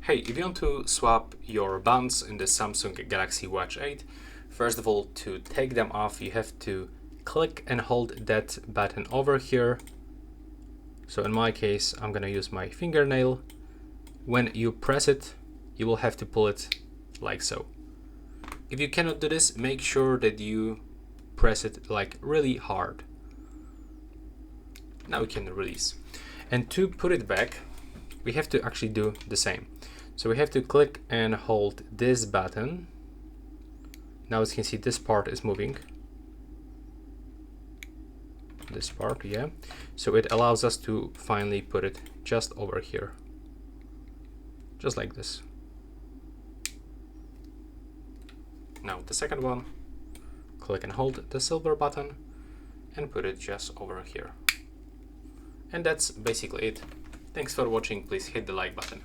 Hey, if you want to swap your buttons in the Samsung Galaxy Watch 8, first of all, to take them off, you have to click and hold that button over here. So in my case, I'm gonna use my fingernail. When you press it, you will have to pull it like so. If you cannot do this, make sure that you press it like really hard. Now we can release. And to put it back, we have to actually do the same. So we have to click and hold this button. Now as you can see, this part is moving. This part, yeah. So it allows us to finally put it just over here. Just like this. Now the second one, click and hold the silver button and put it just over here. And that's basically it. Thanks for watching. Please hit the like button.